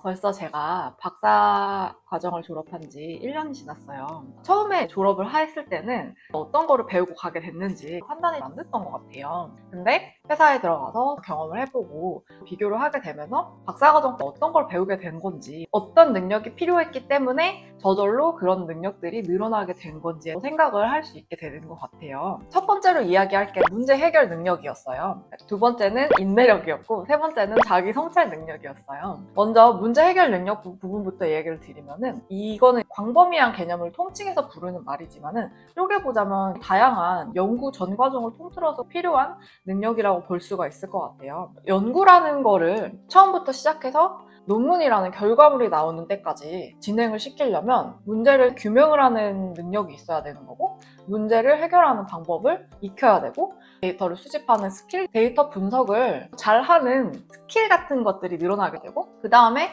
벌써 제가 박사 과정을 졸업한 지 1년이 지났어요. 처음에 졸업을 했을 때는 어떤 거를 배우고 가게 됐는지 판단이 안 됐던 것 같아요. 근데 회사에 들어가서 경험을 해보고 비교를 하게 되면서 박사 과정 때 어떤 걸 배우게 된 건지, 어떤 능력이 필요했기 때문에 저절로 그런 능력들이 늘어나게 된 건지 생각을 할 수 있게 되는 것 같아요. 첫 번째로 이야기할 게 문제 해결 능력이었어요. 두 번째는 인내력이었고, 세 번째는 자기 성찰 능력이었어요. 먼저 문제 해결 능력 부분부터 얘기를 드리면은, 이거는 광범위한 개념을 통칭해서 부르는 말이지만은 쪼개보자면 다양한 연구 전 과정을 통틀어서 필요한 능력이라고 볼 수가 있을 것 같아요. 연구라는 거를 처음부터 시작해서 논문이라는 결과물이 나오는 데까지 진행을 시키려면 문제를 규명을 하는 능력이 있어야 되는 거고, 문제를 해결하는 방법을 익혀야 되고, 데이터를 수집하는 스킬, 데이터 분석을 잘하는 스킬 같은 것들이 늘어나게 되고, 그 다음에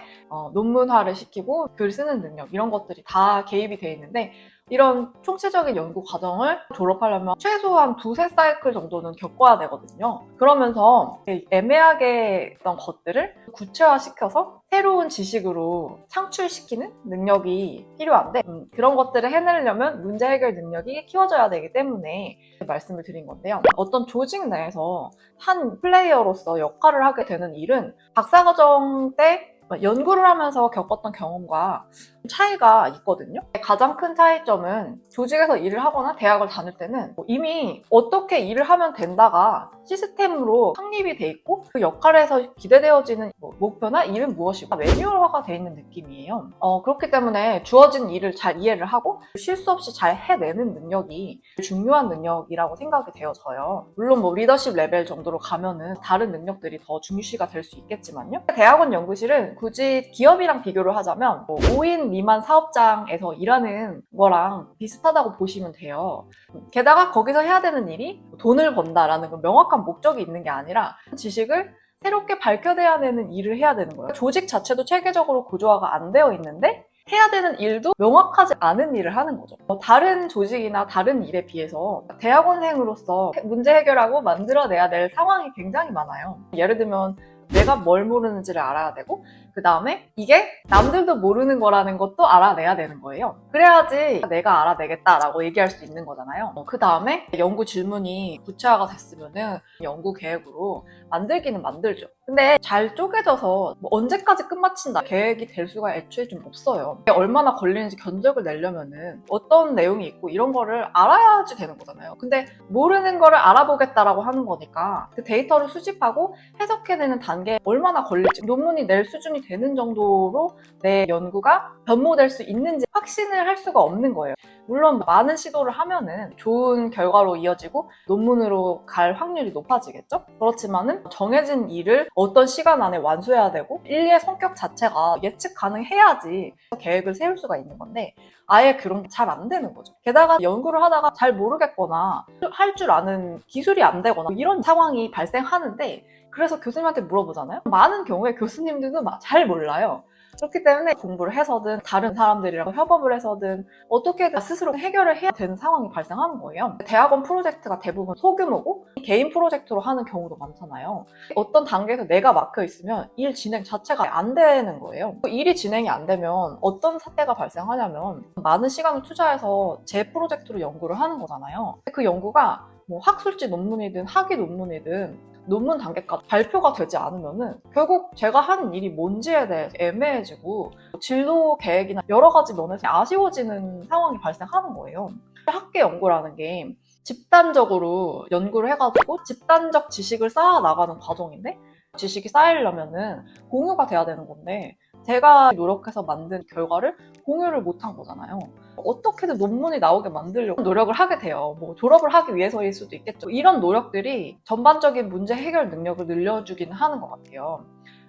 논문화를 시키고 글 쓰는 능력, 이런 것들이 다 개입이 돼 있는데, 이런 총체적인 연구 과정을 졸업하려면 최소한 두세 사이클 정도는 겪어야 되거든요. 그러면서 애매하게 했던 것들을 구체화시켜서 새로운 지식으로 창출시키는 능력이 필요한데, 그런 것들을 해내려면 문제 해결 능력이 키워져야 되기 때문에 말씀을 드린 건데요. 어떤 조직 내에서 한 플레이어로서 역할을 하게 되는 일은 박사과정 때 연구를 하면서 겪었던 경험과 차이가 있거든요. 가장 큰 차이점은 조직에서 일을 하거나 대학을 다닐 때는 이미 어떻게 일을 하면 된다가 시스템으로 확립이 돼 있고, 그 역할에서 기대되어지는 목표나 일은 무엇이고 매뉴얼화가 돼 있는 느낌이에요. 그렇기 때문에 주어진 일을 잘 이해를 하고 실수 없이 잘 해내는 능력이 중요한 능력이라고 생각이 되어져요. 물론 리더십 레벨 정도로 가면은 다른 능력들이 더 중시가 될 수 있겠지만요. 대학원 연구실은 굳이 기업이랑 비교를 하자면 5인 미만 사업장에서 일하는 거랑 비슷하다고 보시면 돼요. 게다가 거기서 해야 되는 일이 돈을 번다라는 명확한 목적이 있는 게 아니라 지식을 새롭게 밝혀내야 되는 일을 해야 되는 거예요. 조직 자체도 체계적으로 구조화가 안 되어 있는데 해야 되는 일도 명확하지 않은 일을 하는 거죠. 다른 조직이나 다른 일에 비해서 대학원생으로서 문제 해결하고 만들어내야 될 상황이 굉장히 많아요. 예를 들면 내가 뭘 모르는지를 알아야 되고, 그 다음에 이게 남들도 모르는 거라는 것도 알아내야 되는 거예요. 그래야지 내가 알아내겠다라고 얘기할 수 있는 거잖아요. 그 다음에 연구 질문이 구체화가 됐으면은 연구 계획으로 만들기는 만들죠. 근데 잘 쪼개져서 언제까지 끝마친다 계획이 될 수가 애초에 좀 없어요. 이게 얼마나 걸리는지 견적을 내려면은 어떤 내용이 있고 이런 거를 알아야지 되는 거잖아요. 근데 모르는 거를 알아보겠다라고 하는 거니까 그 데이터를 수집하고 해석해내는 단계에 얼마나 걸릴지, 논문이 낼 수준이 되는 정도로 내 연구가 변모될 수 있는지 확신을 할 수가 없는 거예요. 물론 많은 시도를 하면은 좋은 결과로 이어지고 논문으로 갈 확률이 높아지겠죠? 그렇지만은 정해진 일을 어떤 시간 안에 완수해야 되고 일의 성격 자체가 예측 가능해야지 계획을 세울 수가 있는 건데, 아예 그런 게 잘 안 되는 거죠. 게다가 연구를 하다가 잘 모르겠거나 할 줄 아는 기술이 안 되거나 이런 상황이 발생하는데, 그래서 교수님한테 물어보잖아요. 많은 경우에 교수님들도 잘 몰라요. 그렇기 때문에 공부를 해서든 다른 사람들이랑 협업을 해서든 어떻게든 스스로 해결을 해야 되는 상황이 발생하는 거예요. 대학원 프로젝트가 대부분 소규모고 개인 프로젝트로 하는 경우도 많잖아요. 어떤 단계에서 내가 막혀 있으면 일 진행 자체가 안 되는 거예요. 일이 진행이 안 되면 어떤 사태가 발생하냐면, 많은 시간을 투자해서 제 프로젝트로 연구를 하는 거잖아요. 그 연구가 학술지 논문이든 학위 논문이든 논문 단계까지 발표가 되지 않으면은 결국 제가 하는 일이 뭔지에 대해 애매해지고 진로 계획이나 여러 가지 면에서 아쉬워지는 상황이 발생하는 거예요. 학계 연구라는 게 집단적으로 연구를 해가지고 집단적 지식을 쌓아 나가는 과정인데, 지식이 쌓이려면은 공유가 돼야 되는 건데 제가 노력해서 만든 결과를 공유를 못한 거잖아요. 어떻게든 논문이 나오게 만들려고 노력을 하게 돼요. 졸업을 하기 위해서일 수도 있겠죠. 이런 노력들이 전반적인 문제 해결 능력을 늘려주기는 하는 것 같아요.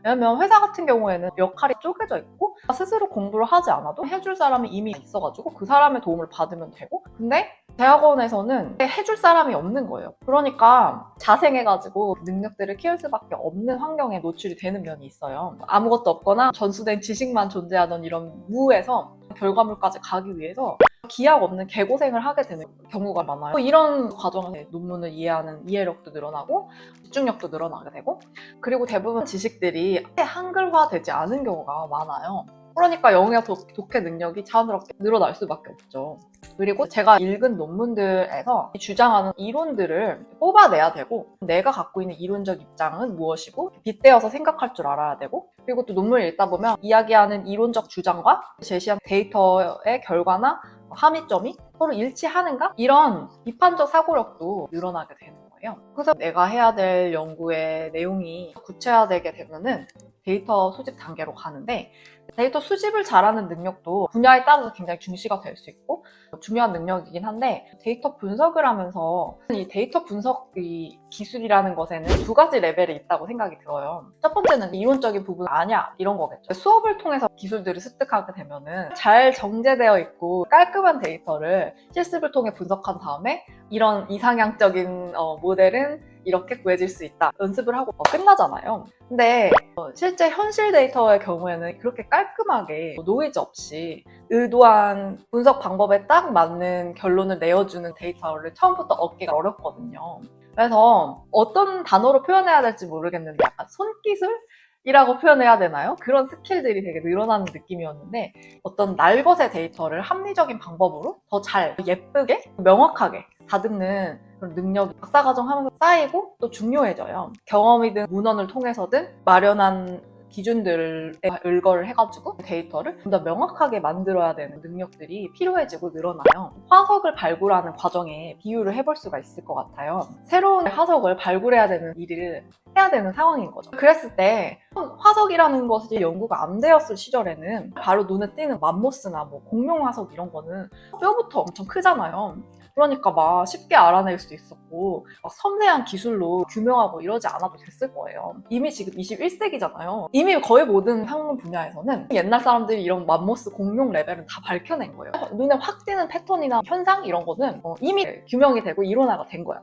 왜냐면 회사 같은 경우에는 역할이 쪼개져 있고 스스로 공부를 하지 않아도 해줄 사람이 이미 있어가지고 그 사람의 도움을 받으면 되고, 근데 대학원에서는 해줄 사람이 없는 거예요. 그러니까 자생해가지고 능력들을 키울 수밖에 없는 환경에 노출이 되는 면이 있어요. 아무것도 없거나 전수된 지식만 존재하던 이런 무에서 결과물까지 가기 위해서 기약 없는 개고생을 하게 되는 경우가 많아요. 이런 과정에서 논문을 이해하는 이해력도 늘어나고 집중력도 늘어나게 되고, 그리고 대부분 지식들이 한글화 되지 않은 경우가 많아요. 그러니까 영어와 독해 능력이 자연스럽게 늘어날 수밖에 없죠. 그리고 제가 읽은 논문들에서 주장하는 이론들을 뽑아내야 되고, 내가 갖고 있는 이론적 입장은 무엇이고 빗대어서 생각할 줄 알아야 되고, 그리고 또 논문을 읽다 보면 이야기하는 이론적 주장과 제시한 데이터의 결과나 함의점이 서로 일치하는가? 이런 비판적 사고력도 늘어나게 되는 거예요. 그래서 내가 해야 될 연구의 내용이 구체화되게 되면은 데이터 수집 단계로 가는데, 데이터 수집을 잘하는 능력도 분야에 따라서 굉장히 중시가 될 수 있고 중요한 능력이긴 한데, 데이터 분석을 하면서 이 데이터 분석 기술이라는 것에는 두 가지 레벨이 있다고 생각이 들어요. 첫 번째는 이론적인 부분 아니야 이런 거겠죠. 수업을 통해서 기술들을 습득하게 되면은 잘 정제되어 있고 깔끔한 데이터를 실습을 통해 분석한 다음에 이런 이상향적인 모델은 이렇게 구해질 수 있다. 연습을 하고 끝나잖아요. 근데 실제 현실 데이터의 경우에는 그렇게 깔끔하게 노이즈 없이 의도한 분석 방법에 딱 맞는 결론을 내어주는 데이터를 처음부터 얻기가 어렵거든요. 그래서 어떤 단어로 표현해야 될지 모르겠는데 약간 손기술이라고 표현해야 되나요? 그런 스킬들이 되게 늘어나는 느낌이었는데, 어떤 날것의 데이터를 합리적인 방법으로 더 잘 예쁘게 명확하게 다듬는 그런 능력이 박사과정 하면서 쌓이고 또 중요해져요. 경험이든 문헌을 통해서든 마련한 기준들에 의거를 해가지고 데이터를 좀 더 명확하게 만들어야 되는 능력들이 필요해지고 늘어나요. 화석을 발굴하는 과정에 비유를 해볼 수가 있을 것 같아요. 새로운 화석을 발굴해야 되는 일을 해야 되는 상황인 거죠. 그랬을 때 화석이라는 것이 연구가 안 되었을 시절에는 바로 눈에 띄는 맘모스나 뭐 공룡 화석 이런 거는 뼈부터 엄청 크잖아요. 그러니까 막 쉽게 알아낼 수 있었고 막 섬세한 기술로 규명하고 이러지 않아도 됐을 거예요. 이미 지금 21세기잖아요. 이미 거의 모든 학문 분야에서는 옛날 사람들이 이런 맘모스 공룡 레벨은 다 밝혀낸 거예요. 눈에 확 띄는 패턴이나 현상 이런 거는 이미 규명이 되고 이론화가 된 거야.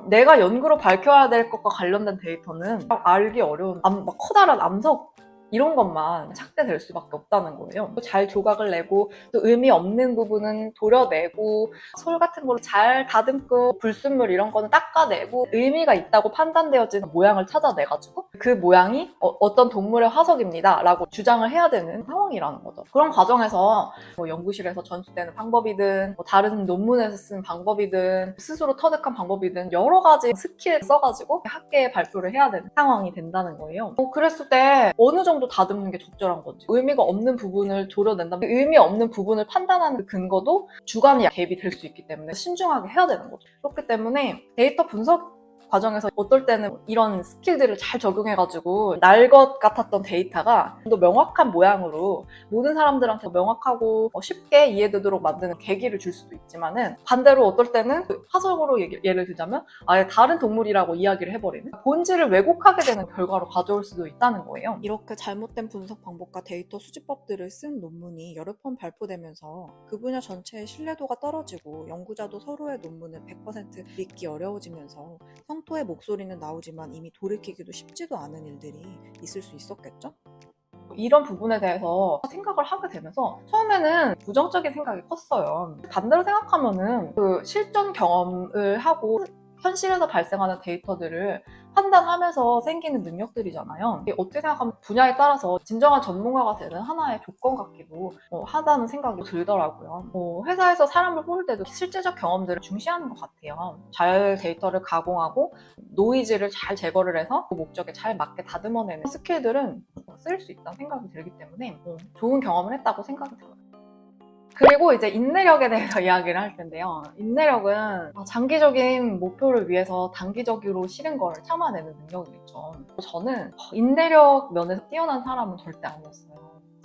내가 연구로 밝혀야 될 것과 관련된 데이터는 알기 어려운 막 커다란 암석 이런 것만 착대될 수밖에 없다는 거예요. 잘 조각을 내고 또 의미 없는 부분은 도려내고 솔 같은 걸로 잘 다듬고 불순물 이런 거는 닦아내고 의미가 있다고 판단되어지는 모양을 찾아내가지고 그 모양이 어떤 동물의 화석입니다 라고 주장을 해야 되는 상황이라는 거죠. 그런 과정에서 뭐 연구실에서 전수되는 방법이든 뭐 다른 논문에서 쓴 방법이든 스스로 터득한 방법이든 여러 가지 스킬을 써가지고 학계에 발표를 해야 되는 상황이 된다는 거예요. 그랬을 때 어느 정도 다듬는 게 적절한 건지, 의미가 없는 부분을 조려낸다면 의미 없는 부분을 판단하는 그 근거도 주관이 개입이 될 수 있기 때문에 신중하게 해야 되는 거죠. 그렇기 때문에 데이터 분석 과정에서 어떨 때는 이런 스킬들을 잘 적용해가지고 날 것 같았던 데이터가 좀 더 명확한 모양으로 모든 사람들한테 명확하고 쉽게 이해되도록 만드는 계기를 줄 수도 있지만은, 반대로 어떨 때는 화석으로 예를 들자면 아예 다른 동물이라고 이야기를 해버리는 본질을 왜곡하게 되는 결과로 가져올 수도 있다는 거예요. 이렇게 잘못된 분석 방법과 데이터 수집법들을 쓴 논문이 여러 번 발표되면서 그 분야 전체의 신뢰도가 떨어지고 연구자도 서로의 논문을 100% 믿기 어려워지면서 성토의 목소리는 나오지만 이미 돌이키기도 쉽지도 않은 일들이 있을 수 있었겠죠? 이런 부분에 대해서 생각을 하게 되면서 처음에는 부정적인 생각이 컸어요. 반대로 생각하면은 그 실전 경험을 하고 현실에서 발생하는 데이터들을 판단하면서 생기는 능력들이잖아요. 이게 어떻게 생각하면 분야에 따라서 진정한 전문가가 되는 하나의 조건 같기도 하다는 생각이 들더라고요. 회사에서 사람을 뽑을 때도 실제적 경험들을 중시하는 것 같아요. 잘 데이터를 가공하고 노이즈를 잘 제거를 해서 그 목적에 잘 맞게 다듬어내는 스킬들은 쓰일 수 있다는 생각이 들기 때문에 좋은 경험을 했다고 생각이 들어요. 그리고 이제 인내력에 대해서 이야기를 할 텐데요. 인내력은 장기적인 목표를 위해서 단기적으로 싫은 거를 참아내는 능력이겠죠. 저는 인내력 면에서 뛰어난 사람은 절대 아니었어요.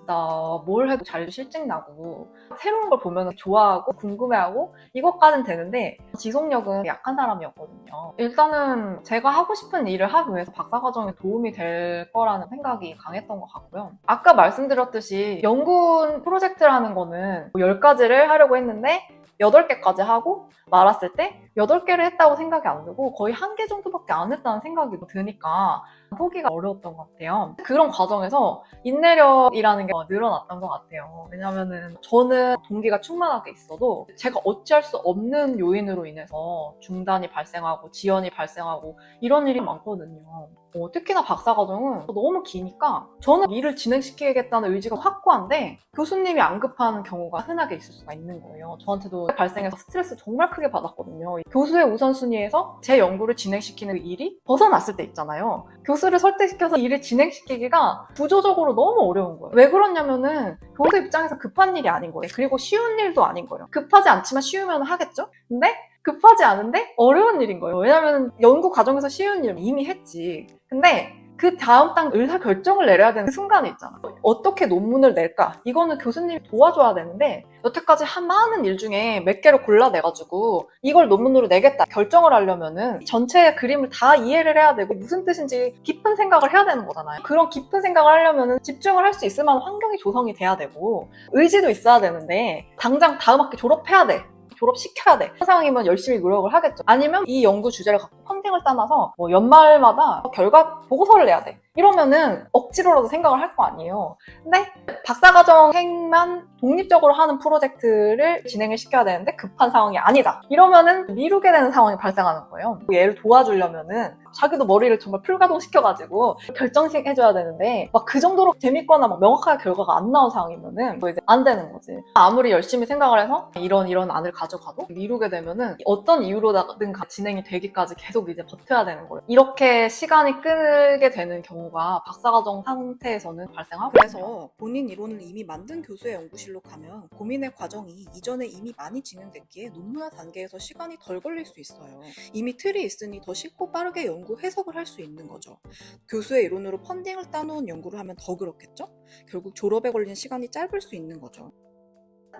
나 뭘 해도 잘 실증나고 새로운 걸 보면 좋아하고 궁금해하고 이것까지는 되는데 지속력은 약한 사람이었거든요. 일단은 제가 하고 싶은 일을 하기 위해서 박사과정에 도움이 될 거라는 생각이 강했던 것 같고요. 아까 말씀드렸듯이 연구 프로젝트라는 거는 10가지를 하려고 했는데 8개까지 하고 말았을 때 8개를 했다고 생각이 안 들고 거의 1개 정도밖에 안 했다는 생각이 드니까 포기가 어려웠던 것 같아요. 그런 과정에서 인내력이라는 게 늘어났던 것 같아요. 왜냐면은 저는 동기가 충만하게 있어도 제가 어찌할 수 없는 요인으로 인해서 중단이 발생하고 지연이 발생하고 이런 일이 많거든요. 특히나 박사과정은 너무 기니까 저는 일을 진행시키겠다는 의지가 확고한데 교수님이 안 급한 경우가 흔하게 있을 수가 있는 거예요. 저한테도 발생해서 스트레스 정말 크게 받았거든요. 교수의 우선순위에서 제 연구를 진행시키는 일이 벗어났을 때 있잖아요. 교수를 설득시켜서 일을 진행시키기가 구조적으로 너무 어려운 거예요. 왜 그러냐면은 교수 입장에서 급한 일이 아닌 거예요. 그리고 쉬운 일도 아닌 거예요. 급하지 않지만 쉬우면 하겠죠? 근데 급하지 않은데 어려운 일인 거예요. 왜냐면 연구 과정에서 쉬운 일 이미 했지. 근데 그 다음 딱 의사 결정을 내려야 되는 그 순간이 있잖아. 어떻게 논문을 낼까? 이거는 교수님이 도와줘야 되는데 여태까지 한 많은 일 중에 몇 개를 골라내가지고 이걸 논문으로 내겠다 결정을 하려면은 전체 그림을 다 이해를 해야 되고 무슨 뜻인지 깊은 생각을 해야 되는 거잖아요. 그런 깊은 생각을 하려면은 집중을 할 수 있을 만한 환경이 조성이 돼야 되고 의지도 있어야 되는데 당장 다음 학기 졸업해야 돼. 졸업시켜야 돼. 그 상황이면 열심히 노력을 하겠죠. 아니면 이 연구 주제를 갖고 펀딩을 따놔서 연말마다 결과 보고서를 내야 돼. 이러면은 억지로라도 생각을 할 거 아니에요. 근데 박사과정생만 독립적으로 하는 프로젝트를 진행을 시켜야 되는데 급한 상황이 아니다. 이러면은 미루게 되는 상황이 발생하는 거예요. 얘를 도와주려면은 자기도 머리를 정말 풀가동시켜가지고 결정해줘야 되는데 막 그 정도로 재밌거나 막 명확하게 결과가 안 나온 상황이면은 뭐 이제 안 되는 거지. 아무리 열심히 생각을 해서 이런 안을 가져가도 미루게 되면은 어떤 이유로든 진행이 되기까지 계속 이제 버텨야 되는 거예요. 이렇게 시간이 끌게 되는 경우가 박사과정 상태에서는 발생하고 그래서 본인 이론을 이미 만든 교수의 연구실로 가면 고민의 과정이 이전에 이미 많이 진행됐기에 논문화 단계에서 시간이 덜 걸릴 수 있어요. 이미 틀이 있으니 더 쉽고 빠르게 연구 해석을 할 수 있는 거죠. 교수의 이론으로 펀딩을 따놓은 연구를 하면 더 그렇겠죠? 결국 졸업에 걸린 시간이 짧을 수 있는 거죠.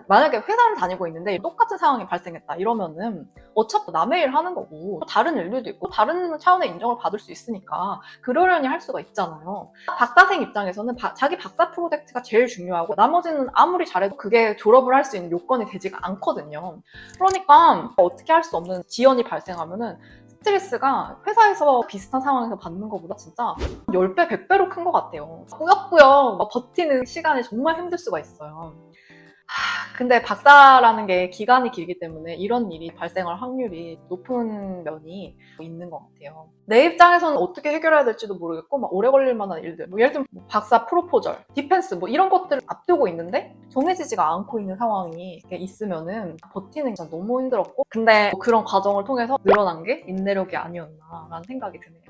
만약에 회사를 다니고 있는데 똑같은 상황이 발생했다 이러면은 어차피 남의 일 하는 거고 다른 일들도 있고 다른 차원의 인정을 받을 수 있으니까 그러려니 할 수가 있잖아요. 박사생 입장에서는 자기 박사 프로젝트가 제일 중요하고 나머지는 아무리 잘해도 그게 졸업을 할 수 있는 요건이 되지가 않거든요. 그러니까 어떻게 할 수 없는 지연이 발생하면은 스트레스가 회사에서 비슷한 상황에서 받는 것보다 진짜 10배, 100배로 큰 것 같아요. 꾸역꾸역 막 버티는 시간이 정말 힘들 수가 있어요. 근데 박사라는 게 기간이 길기 때문에 이런 일이 발생할 확률이 높은 면이 있는 것 같아요. 내 입장에서는 어떻게 해결해야 될지도 모르겠고 막 오래 걸릴 만한 일들 예를 들면 박사 프로포절, 디펜스 이런 것들을 앞두고 있는데 정해지지가 않고 있는 상황이 있으면은 버티는 게 진짜 너무 힘들었고 근데 그런 과정을 통해서 늘어난 게 인내력이 아니었나라는 생각이 드네요.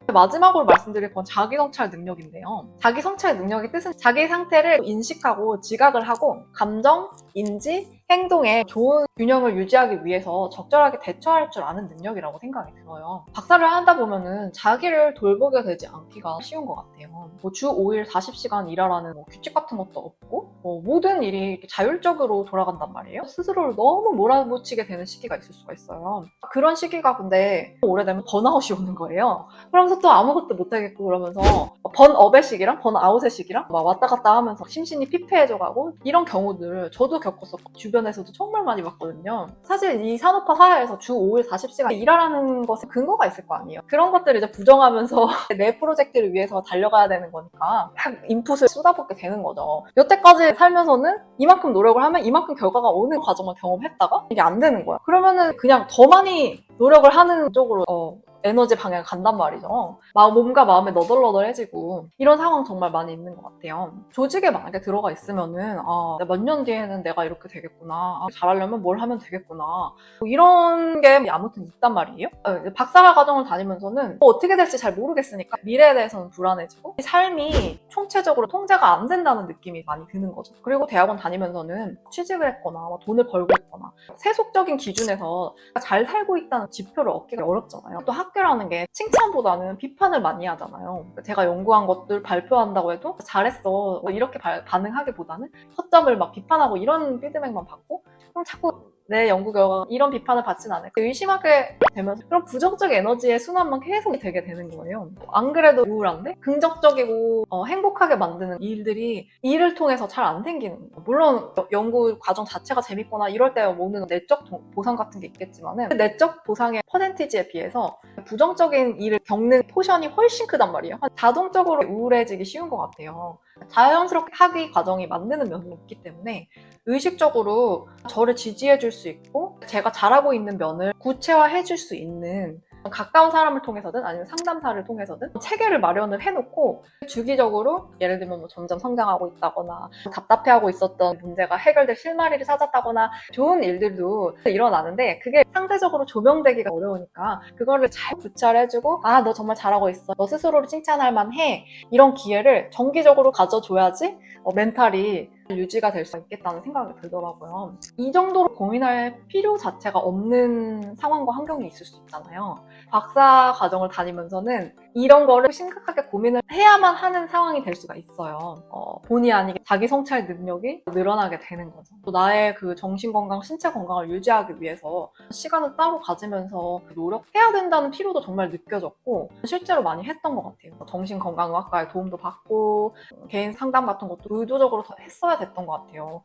마지막으로 말씀드릴 건 자기 성찰 능력인데요. 자기 성찰 능력의 뜻은 자기 상태를 인식하고 지각을 하고 감정, 인지, 행동에 좋은 균형을 유지하기 위해서 적절하게 대처할 줄 아는 능력이라고 생각이 들어요. 박사를 하다 보면은 자기를 돌보게 되지 않기가 쉬운 것 같아요. 주 5일 40시간 일하라는 규칙 같은 것도 없고 모든 일이 이렇게 자율적으로 돌아간단 말이에요. 스스로를 너무 몰아붙이게 되는 시기가 있을 수가 있어요. 그런 시기가 근데 오래되면 번아웃이 오는 거예요. 그러면서 또 아무것도 못하겠고 그러면서 번업의 시기랑 번아웃의 시기랑 막 왔다 갔다 하면서 심신이 피폐해져가고 이런 경우들 저도 겪었었고 주변에서도 정말 많이 봤거든요. 사실 이 산업화 사회에서 주 5일 40시간 일하라는 것에 근거가 있을 거 아니에요. 그런 것들을 이제 부정하면서 내 프로젝트를 위해서 달려가야 되는 거니까 막 인풋을 쏟아붓게 되는 거죠. 여태까지 살면서는 이만큼 노력을 하면 이만큼 결과가 오는 과정을 경험했다가 이게 안 되는 거야. 그러면은 그냥 더 많이 노력을 하는 쪽으로 에너지 방향이 간단 말이죠. 몸과 마음이 너덜너덜해지고 이런 상황 정말 많이 있는 것 같아요. 조직에 만약에 들어가 있으면은 몇 년 뒤에는 내가 이렇게 되겠구나. 잘하려면 뭘 하면 되겠구나. 이런 게 아무튼 있단 말이에요. 박사 과정을 다니면서는 어떻게 될지 잘 모르겠으니까 미래에 대해서는 불안해지고 삶이 총체적으로 통제가 안 된다는 느낌이 많이 드는 거죠. 그리고 대학원 다니면서는 취직을 했거나 돈을 벌고 있거나 세속적인 기준에서 잘 살고 있다는 지표를 얻기가 어렵잖아요. 또 학교라는 게 칭찬보다는 비판을 많이 하잖아요. 제가 연구한 것들 발표한다고 해도 잘했어 이렇게 반응하기보다는 허점을 막 비판하고 이런 피드백만 받고 그럼 자꾸 내 연구 결과가 이런 비판을 받진 않을 의심하게 되면서 그런 부정적 에너지의 순환만 계속 되게 되는 거예요. 안 그래도 우울한데 긍정적이고 행복하게 만드는 일들이 일을 통해서 잘 안 생기는 거예요. 물론 연구 과정 자체가 재밌거나 이럴 때 오는 내적 보상 같은 게 있겠지만은 그 내적 보상의 퍼센티지에 비해서 부정적인 일을 겪는 포션이 훨씬 크단 말이에요. 자동적으로 우울해지기 쉬운 것 같아요. 자연스럽게 학위 과정이 만드는 면이 있기 때문에 의식적으로 저를 지지해 줄 수 있고 제가 잘하고 있는 면을 구체화해 줄 수 있는 가까운 사람을 통해서든 아니면 상담사를 통해서든 체계를 마련을 해놓고 주기적으로 예를 들면 뭐 점점 성장하고 있다거나 답답해하고 있었던 문제가 해결될 실마리를 찾았다거나 좋은 일들도 일어나는데 그게 상대적으로 조명되기가 어려우니까 그거를 잘 구체화해주고 아 너 정말 잘하고 있어 너 스스로를 칭찬할 만해 이런 기회를 정기적으로 가져줘야지 멘탈이 유지가 될 수 있겠다는 생각이 들더라고요. 이 정도로 고민할 필요 자체가 없는 상황과 환경이 있을 수 있잖아요. 박사 과정을 다니면서는 이런 거를 심각하게 고민을 해야만 하는 상황이 될 수가 있어요. 본의 아니게 자기 성찰 능력이 늘어나게 되는 거죠. 또 나의 그 정신 건강, 신체 건강을 유지하기 위해서 시간을 따로 가지면서 노력해야 된다는 필요도 정말 느껴졌고 실제로 많이 했던 것 같아요. 정신건강의학과의 도움도 받고 개인 상담 같은 것도 의도적으로 더 했어야 됐던 것 같아요.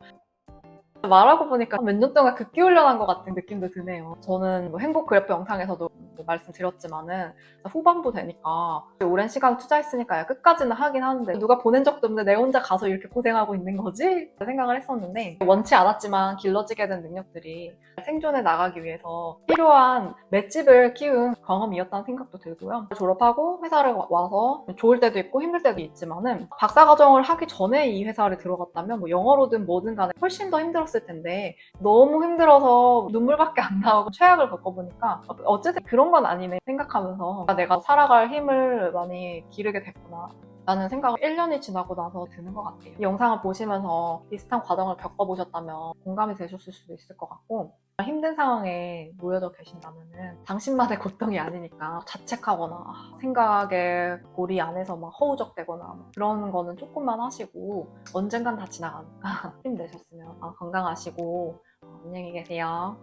말하고 보니까 몇 년 동안 극기 훈련한 것 같은 느낌도 드네요. 저는 뭐 행복 그래프 영상에서도 말씀드렸지만은 후반부 되니까 오랜 시간 투자했으니까 끝까지는 하긴 하는데 누가 보낸 적도 없는데 내 혼자 가서 이렇게 고생하고 있는 거지? 생각을 했었는데 원치 않았지만 길러지게 된 능력들이 생존해 나가기 위해서 필요한 맷집을 키운 경험이었다는 생각도 들고요. 졸업하고 회사를 와서 좋을 때도 있고 힘들 때도 있지만은 박사과정을 하기 전에 이 회사를 들어갔다면 뭐 영어로든 뭐든 간에 훨씬 더 힘들었을 텐데 너무 힘들어서 눈물밖에 안 나오고 최악을 겪어보니까 어쨌든 그런 건 아니네 생각하면서 내가 살아갈 힘을 많이 기르게 됐구나 라는 생각을 1년이 지나고 나서 드는 것 같아요. 이 영상을 보시면서 비슷한 과정을 겪어보셨다면 공감이 되셨을 수도 있을 것 같고 힘든 상황에 놓여져 계신다면 당신만의 고통이 아니니까 자책하거나 생각에 고리 안에서 막 허우적대거나 그런 거는 조금만 하시고 언젠간 다 지나가니까 힘내셨으면 건강하시고 안녕히 계세요.